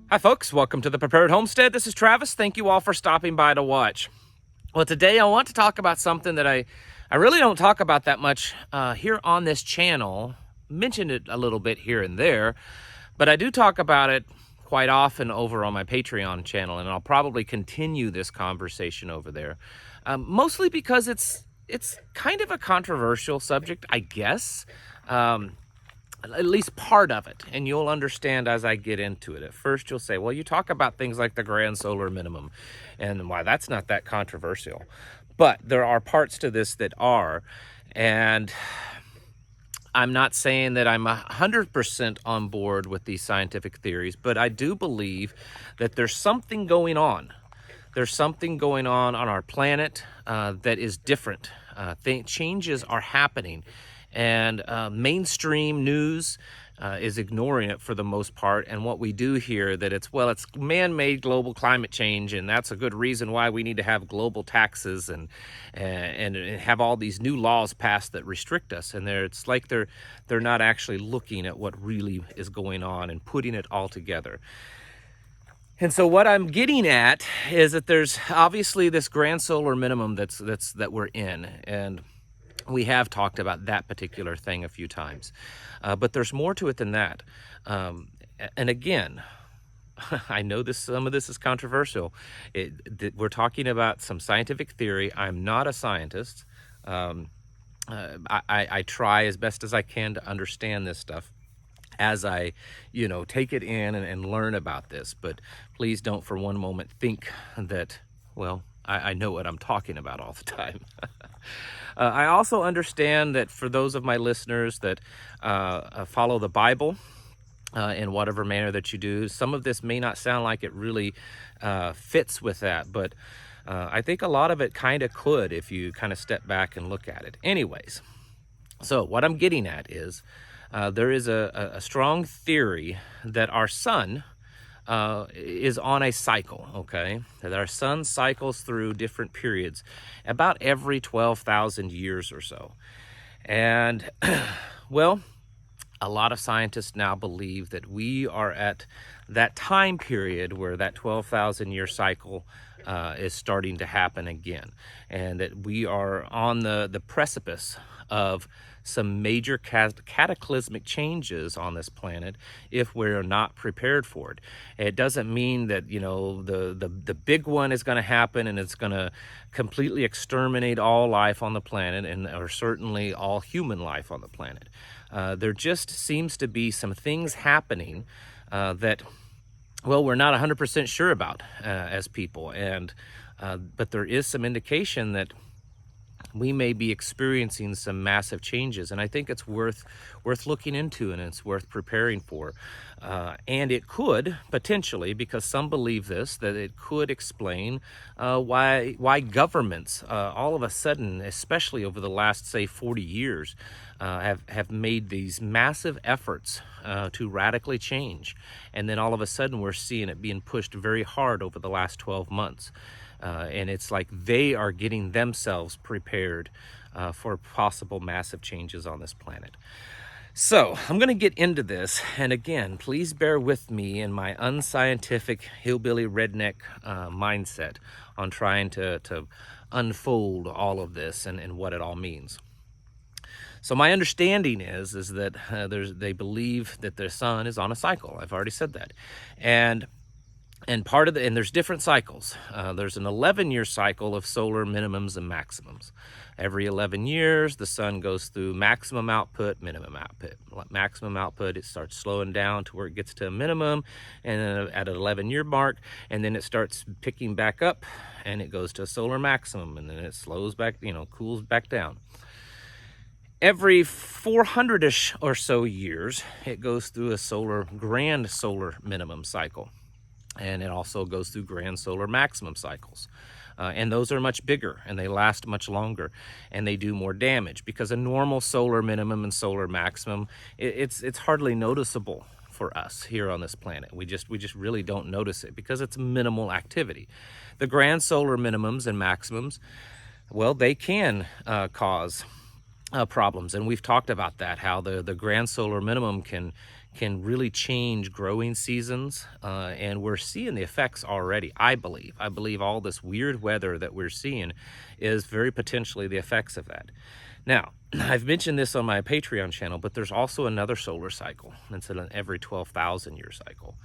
Hi folks, welcome to the Prepared Homestead. This is Travis. Thank you all for stopping by to watch. Well, today I want to talk about something that I really don't talk about that much here on this channel. Mentioned it a little bit here and there, but I do talk about it quite often over on my Patreon channel, and I'll probably continue this conversation over there. Mostly because it's kind of a controversial subject, I guess. At least part of it, and you'll understand as I get into it. At first you'll say, well, you talk about things like the grand solar minimum and why that's not that controversial, but there are parts to this that are. And I'm not saying that I'm 100% on board with these scientific theories, but I do believe that there's something going on. There's something going on our planet that is different. Changes are happening. And mainstream news is ignoring it for the most part. And what we do hear that it's man-made global climate change, and that's a good reason why we need to have global taxes and have all these new laws passed that restrict us. And it's like they're not actually looking at what really is going on and putting it all together. And so what I'm getting at is that there's obviously this grand solar minimum that we're in, and we have talked about that particular thing a few times, but there's more to it than that. And again, I know some of this is controversial. We're talking about some scientific theory. I'm not a scientist. I try as best as I can to understand this stuff as I, take it in and learn about this. But please don't for one moment think that, well, I know what I'm talking about all the time. I also understand that for those of my listeners that follow the Bible in whatever manner that you do, some of this may not sound like it really fits with that, but I think a lot of it kind of could if you kind of step back and look at it. Anyways, so what I'm getting at is there is a strong theory that our sun is on a cycle, okay? That our sun cycles through different periods about every 12,000 years or so. And, well, a lot of scientists now believe that we are at that time period where that 12,000 year cycle is starting to happen again. And that we are on the precipice of some major cataclysmic changes on this planet if we're not prepared for it. It doesn't mean that, the big one is going to happen and it's going to completely exterminate all life on the planet or certainly all human life on the planet. There just seems to be some things happening that, well, we're not 100% sure about as people. But there is some indication that we may be experiencing some massive changes, and I think it's worth looking into, and it's worth preparing for. And it could potentially, because some believe this, that it could explain why governments all of a sudden, especially over the last, say, 40 years, have made these massive efforts to radically change. And then all of a sudden we're seeing it being pushed very hard over the last 12 months. And it's like they are getting themselves prepared for possible massive changes on this planet. So I'm going to get into this. And again, please bear with me in my unscientific hillbilly redneck mindset on trying to unfold all of this and what it all means. So my understanding is that they believe that the sun is on a cycle. I've already said that. And there's different cycles. There's an 11-year cycle of solar minimums and maximums. Every 11 years, the sun goes through maximum output, minimum output. Maximum output, it starts slowing down to where it gets to a minimum, and then at an 11-year mark, and then it starts picking back up, and it goes to a solar maximum, and then it slows back, cools back down. Every 400-ish or so years, it goes through a grand solar minimum cycle. And it also goes through grand solar maximum cycles. And those are much bigger, and they last much longer, and they do more damage, because a normal solar minimum and solar maximum, it's hardly noticeable for us here on this planet. We just really don't notice it because it's minimal activity. The grand solar minimums and maximums, well, they can cause problems, and we've talked about that, how the grand solar minimum can really change growing seasons, and we're seeing the effects already. I believe all this weird weather that we're seeing is very potentially the effects of that. Now, I've mentioned this on my Patreon channel, but there's also another solar cycle. It's an every 12,000 year cycle.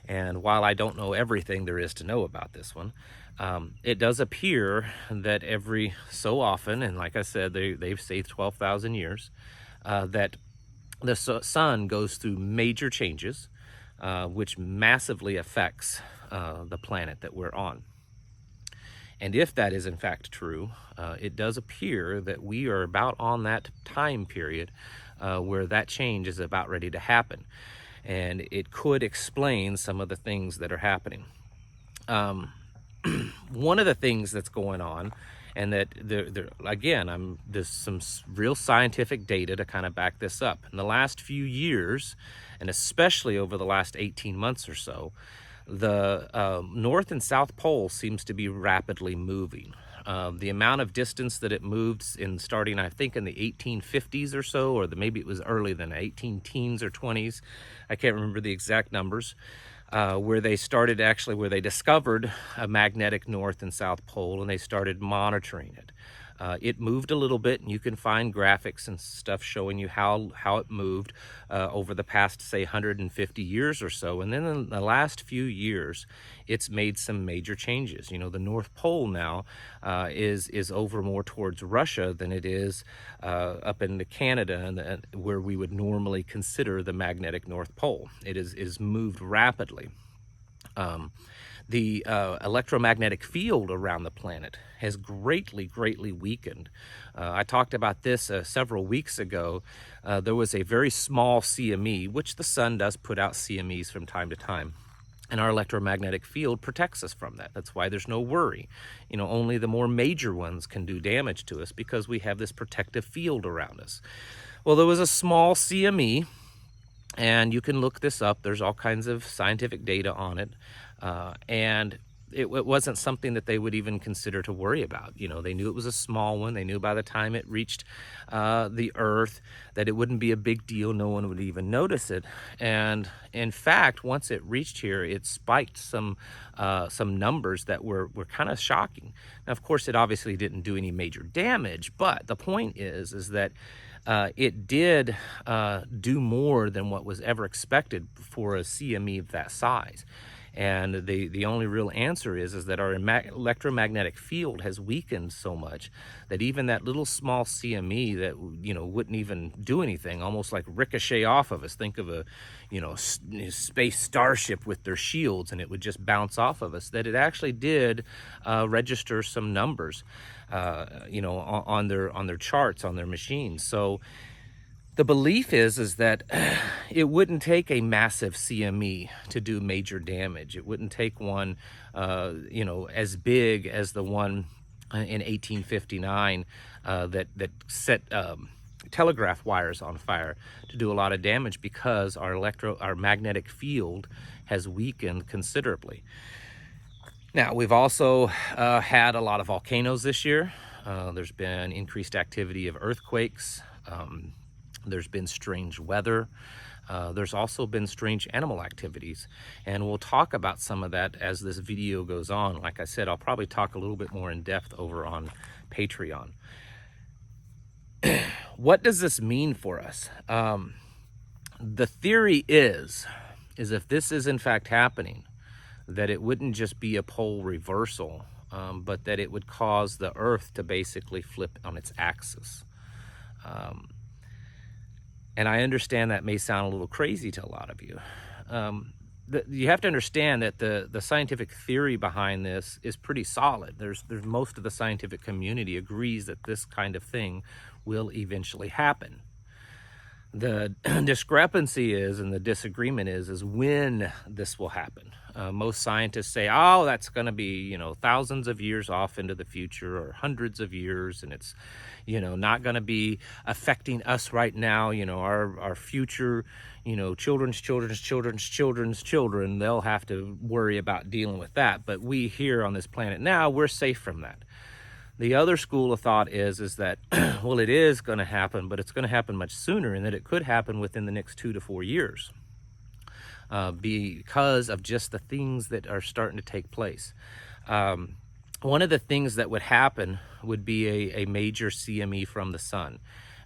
And while I don't know everything there is to know about this one, it does appear that every so often, and like I said, they've saved 12,000 years, that the sun goes through major changes, which massively affects the planet that we're on. And if that is in fact true, it does appear that we are about on that time period where that change is about ready to happen. And it could explain some of the things that are happening. One of the things that's going on, and that again, there's some real scientific data to kind of back this up. In the last few years, and especially over the last 18 months or so, the North and South Pole seems to be rapidly moving. The amount of distance that it moved in starting, I think, in the 1850s or so, or maybe it was earlier than 18 teens or 20s. I can't remember the exact numbers, where they started actually, where they discovered a magnetic North and South Pole and they started monitoring it. It moved a little bit, and you can find graphics and stuff showing you how it moved over the past, say, 150 years or so. And then in the last few years, it's made some major changes. You know, the North Pole now is over more towards Russia than it is up into Canada, and where we would normally consider the magnetic North Pole. It is moved rapidly. The electromagnetic field around the planet has greatly weakened. I talked about this several weeks ago. There was a very small CME, which the sun does put out CMEs from time to time. And our electromagnetic field protects us from that. That's why there's no worry. You know, only the more major ones can do damage to us because we have this protective field around us. Well, there was a small CME, and you can look this up. There's all kinds of scientific data on it. And it wasn't something that they would even consider to worry about. You know, they knew it was a small one. They knew by the time it reached the Earth that it wouldn't be a big deal. No one would even notice it. And in fact, once it reached here, it spiked some numbers that were kind of shocking. Now, of course, it obviously didn't do any major damage, but the point is that it did do more than what was ever expected for a CME of that size. And the only real answer is that our electromagnetic field has weakened so much that even that little small CME that, you know, wouldn't even do anything, almost like ricochet off of us. Think of a, you know, space starship with their shields, and it would just bounce off of us. That it actually did register some numbers, you know, on their charts, on their machines. So the belief is that it wouldn't take a massive CME to do major damage. It wouldn't take one, you know, as big as the one in 1859 that set telegraph wires on fire to do a lot of damage, because our magnetic field has weakened considerably. Now, we've also had a lot of volcanoes this year. There's been increased activity of earthquakes. There's been strange weather. There's also been strange animal activities. And we'll talk about some of that as this video goes on. Like I said, I'll probably talk a little bit more in depth over on Patreon. What does this mean for us? The theory is if this is in fact happening, that it wouldn't just be a pole reversal, but that it would cause the Earth to basically flip on its axis. And I understand that may sound a little crazy to a lot of you. You have to understand that the scientific theory behind this is pretty solid. There's most of the scientific community agrees that this kind of thing will eventually happen. The discrepancy is, and the disagreement is when this will happen. Most scientists say, oh, that's going to be, you know, thousands of years off into the future, or hundreds of years, and it's, you know, not going to be affecting us right now. You know, our future, you know, children's children, they'll have to worry about dealing with that. But we here on this planet now, we're safe from that. The other school of thought is that, well, it is going to happen, but it's going to happen much sooner, and that it could happen within the next 2 to 4 years because of just the things that are starting to take place. One of the things that would happen would be a major CME from the sun.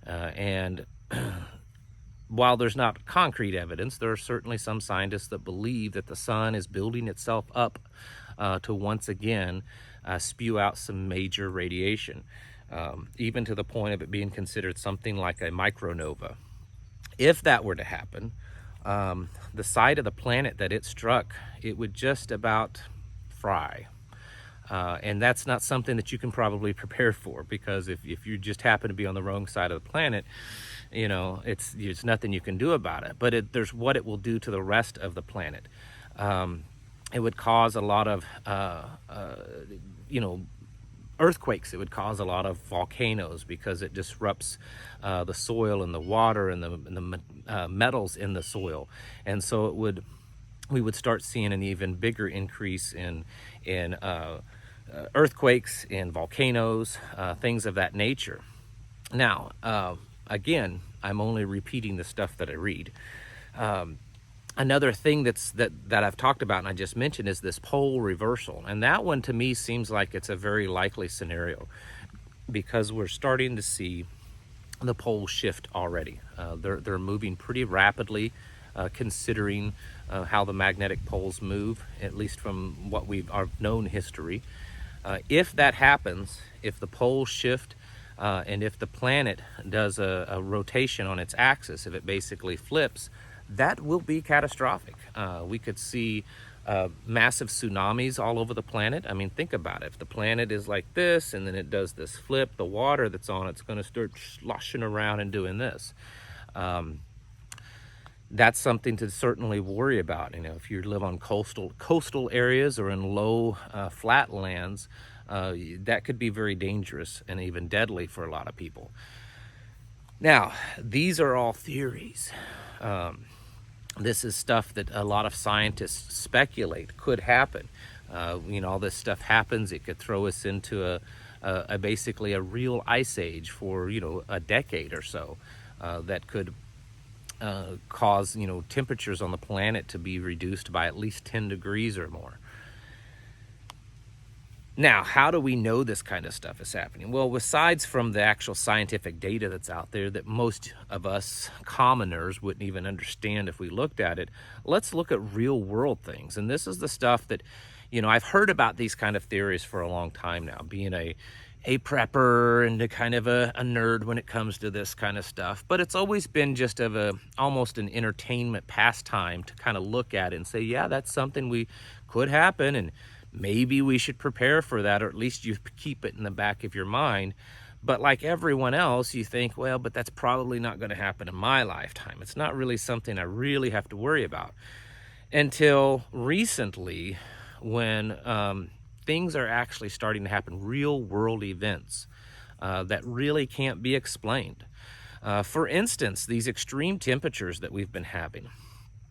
And while there's not concrete evidence, there are certainly some scientists that believe that the sun is building itself up to once again spew out some major radiation, even to the point of it being considered something like a micronova. If that were to happen, the side of the planet that it struck, it would just about fry. And that's not something that you can probably prepare for, because if you just happen to be on the wrong side of the planet, it's nothing you can do about it. But there's what it will do to the rest of the planet. It would cause a lot of, earthquakes. It would cause a lot of volcanoes, because it disrupts the soil and the water and the metals in the soil. And so we would start seeing an even bigger increase in earthquakes, in volcanoes, things of that nature. Now, again, I'm only repeating the stuff that I read. Another thing that I've talked about and I just mentioned is this pole reversal. And that one to me seems like it's a very likely scenario, because we're starting to see the poles shift already. They're moving pretty rapidly, considering how the magnetic poles move, at least from what our known history. If that happens, if the poles shift, and if the planet does a rotation on its axis, if it basically flips, that will be catastrophic. We could see massive tsunamis all over the planet. I mean, think about it. If the planet is like this and then it does this flip, the water that's on it's going to start sloshing around and doing this. That's something to certainly worry about. If you live on coastal areas or in low flat lands, that could be very dangerous and even deadly for a lot of people. Now, these are all theories. This is stuff that a lot of scientists speculate could happen. All this stuff happens. It could throw us into basically a real ice age for a decade or so. That could cause temperatures on the planet to be reduced by at least 10 degrees or more. Now, how do we know this kind of stuff is happening? Well, besides from the actual scientific data that's out there that most of us commoners wouldn't even understand if we looked at it, let's look at real world things. And this is the stuff that, I've heard about these kind of theories for a long time now, being a prepper and a kind of a nerd when it comes to this kind of stuff. But it's always been just almost an entertainment pastime to kind of look at it and say, yeah, that's something we could happen, and maybe we should prepare for that, or at least you keep it in the back of your mind. But like everyone else, you think, well, but that's probably not going to happen in my lifetime. It's not really something I really have to worry about. Until recently, when things are actually starting to happen, real world events that really can't be explained. For instance, these extreme temperatures that we've been having.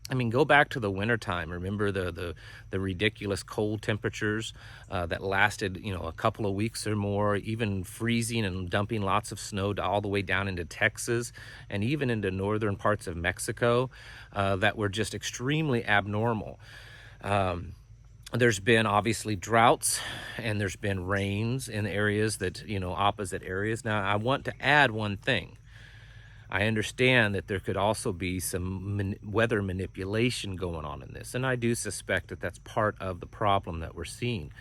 I mean, go back to the wintertime. Remember the ridiculous cold temperatures that lasted, a couple of weeks or more, even freezing and dumping lots of snow all the way down into Texas and even into northern parts of Mexico that were just extremely abnormal. There's been obviously droughts, and there's been rains in areas that, opposite areas. Now, I want to add one thing. I understand that there could also be some weather manipulation going on in this, and I do suspect that that's part of the problem that we're seeing,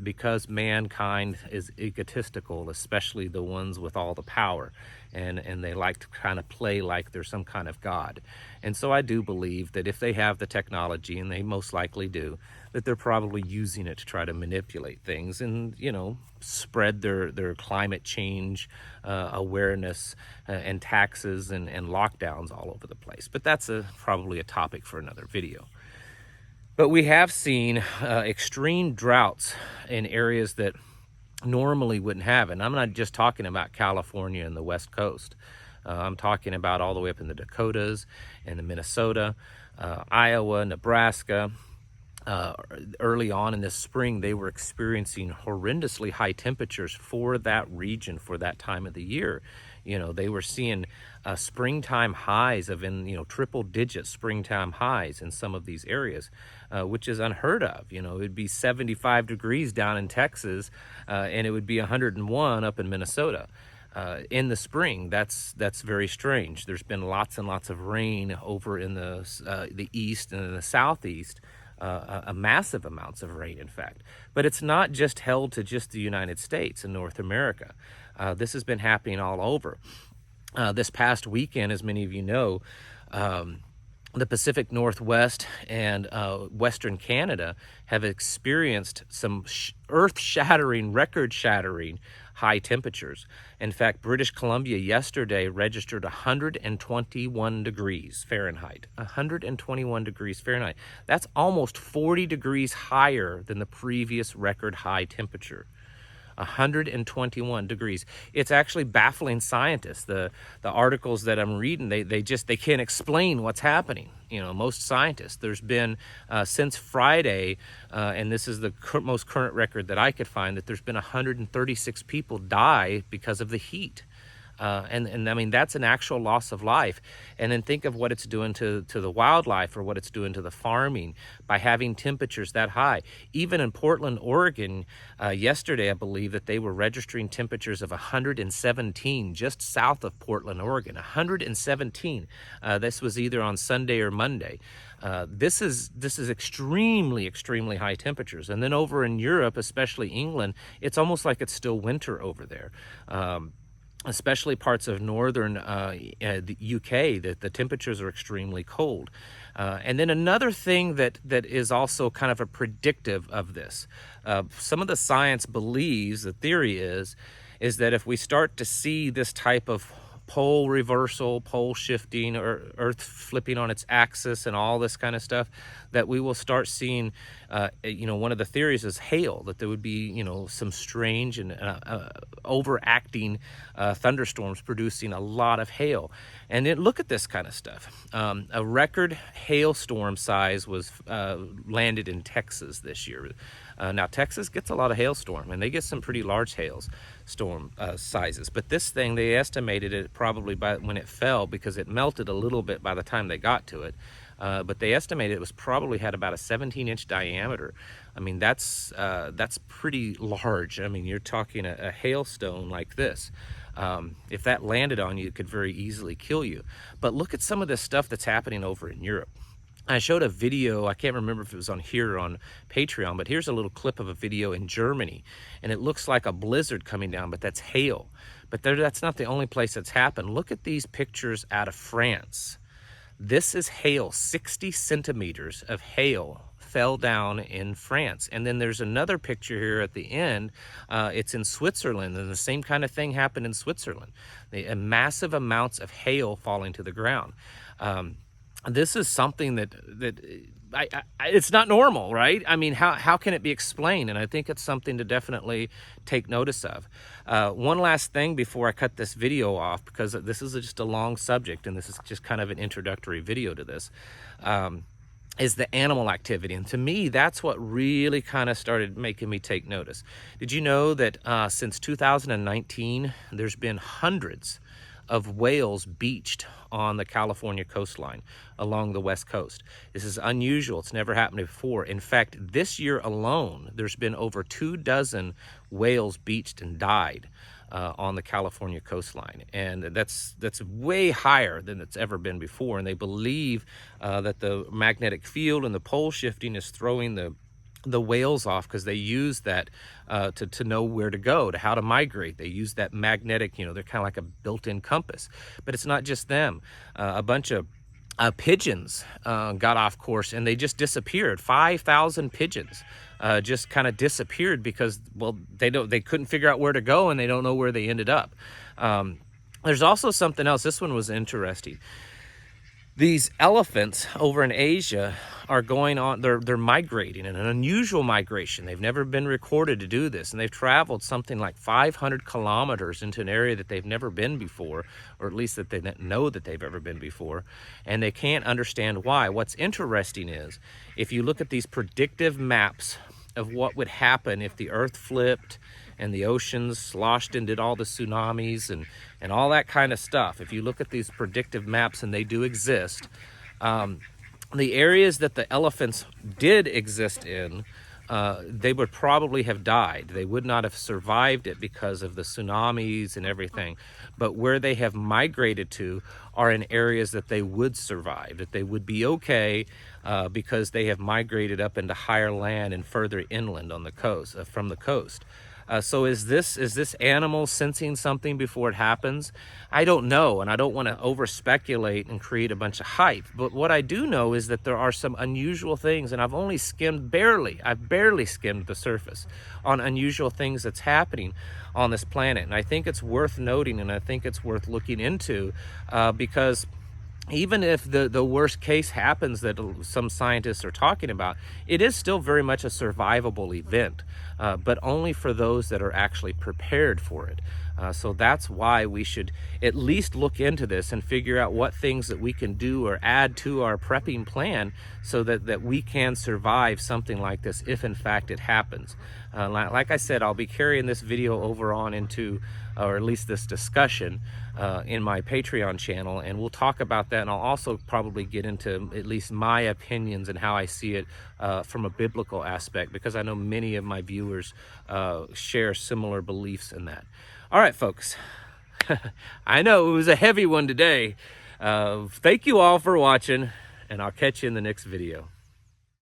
because mankind is egotistical, especially the ones with all the power, and they like to kind of play like they're some kind of god. And so I do believe that if they have the technology, and they most likely do, that they're probably using it to try to manipulate things and, spread their climate change awareness and taxes and lockdowns all over the place. But that's probably a topic for another video. But we have seen extreme droughts in areas that normally wouldn't have. And I'm not just talking about California and the West Coast. I'm talking about all the way up in the Dakotas and the Minnesota, Iowa, Nebraska, uh, early on in this spring, they were experiencing horrendously high temperatures for that region for that time of the year. They were seeing springtime highs of triple digit springtime highs in some of these areas, which is unheard of. It would be 75 degrees down in Texas, and it would be 101 up in Minnesota. In the spring, that's very strange. There's been lots and lots of rain over in the east and in the southeast, a massive amounts of rain, in fact. But it's not just held to just the United States and North America. This has been happening all over. This past weekend, as many of you know, the Pacific Northwest and Western Canada have experienced some earth-shattering, record-shattering high temperatures. In fact, British Columbia yesterday registered 121 degrees Fahrenheit. 121 degrees Fahrenheit. That's almost 40 degrees higher than the previous record high temperature. 121 degrees. It's actually baffling scientists. The articles that I'm reading, they can't explain what's happening. Most scientists. There's been since Friday, and this is the most current record that I could find, that there's been 136 people die because of the heat. And I mean, that's an actual loss of life. And then think of what it's doing to the wildlife, or what it's doing to the farming by having temperatures that high. Even in Portland, Oregon, yesterday, I believe that they were registering temperatures of 117 just south of Portland, Oregon. 117. This was either on Sunday or Monday. This is extremely high temperatures. And then over in Europe, especially England, it's almost like it's still winter over there. Especially parts of northern the UK, that the temperatures are extremely cold. And then another thing that is also kind of a predictive of this, some of the science believes, the theory is that if we start to see this type of pole reversal, pole shifting, or Earth flipping on its axis and all this kind of stuff, that we will start seeing, one of the theories is hail, that there would be, some strange and overacting thunderstorms producing a lot of hail. And then look at this kind of stuff. A record hailstorm size was landed in Texas this year. Now, Texas gets a lot of hailstorm, and they get some pretty large hailstorm sizes. But this thing, they estimated it probably by when it fell, because it melted a little bit by the time they got to it. But they estimated it was probably had about a 17-inch diameter. I mean, that's pretty large. I mean, you're talking a hailstone like this. If that landed on you, it could very easily kill you. But look at some of this stuff that's happening over in Europe. I showed a video, I can't remember if it was on here or on Patreon, but here's a little clip of a video in Germany, and it looks like a blizzard coming down, but that's hail. But that's not the only place that's happened. Look at these pictures out of France. This is hail. 60 centimeters of hail fell down in France. And then there's another picture here at the end. It's in Switzerland, and the same kind of thing happened in Switzerland. Massive amounts of hail falling to the ground. This is something that it's not normal, right? I mean, how can it be explained? And I think it's something to definitely take notice of. One last thing before I cut this video off, because this is just a long subject, and this is just kind of an introductory video to this, is the animal activity. And to me, that's what really kind of started making me take notice. Did you know that since 2019, there's been hundreds of whales beached on the California coastline along the West Coast? This is unusual. It's never happened before. In fact, this year alone, there's been over 24 whales beached and died on the California coastline. And that's way higher than it's ever been before. And they believe that the magnetic field and the pole shifting is throwing the whales off, because they use that to know where to go, to how to migrate. They use that magnetic, they're kind of like a built-in compass. But it's not just them. A bunch of pigeons got off course, and they just disappeared. 5,000 pigeons just kind of disappeared because, well, they couldn't figure out where to go, and they don't know where they ended up. There's also something else. This one was interesting. These elephants over in Asia are going on, they're migrating, an unusual migration. They've never been recorded to do this, and they've traveled something like 500 kilometers into an area that they've never been before, or at least that they don't know that they've ever been before, and they can't understand why. What's interesting is, if you look at these predictive maps of what would happen if the earth flipped and the oceans sloshed and did all the tsunamis and all that kind of stuff. If you look at these predictive maps, and they do exist, the areas that the elephants did exist in, they would probably have died. They would not have survived it because of the tsunamis and everything. But where they have migrated to are in areas that they would survive, that they would be okay, because they have migrated up into higher land and further inland on the coast, from the coast. So is this animal sensing something before it happens? I don't know, and I don't want to over speculate and create a bunch of hype. But what I do know is that there are some unusual things, and I've barely skimmed the surface on unusual things that's happening on this planet. And I think it's worth noting, and I think it's worth looking into, because even if the worst case happens that some scientists are talking about, it is still very much a survivable event, but only for those that are actually prepared for it. So that's why we should at least look into this and figure out what things that we can do or add to our prepping plan so that we can survive something like this if in fact it happens. Like I said, I'll be carrying this video over on into, or at least this discussion, in my Patreon channel, and we'll talk about that, and I'll also probably get into at least my opinions and how I see it from a biblical aspect, because I know many of my viewers share similar beliefs in that. All right, folks. I know it was a heavy one today. Thank you all for watching, and I'll catch you in the next video.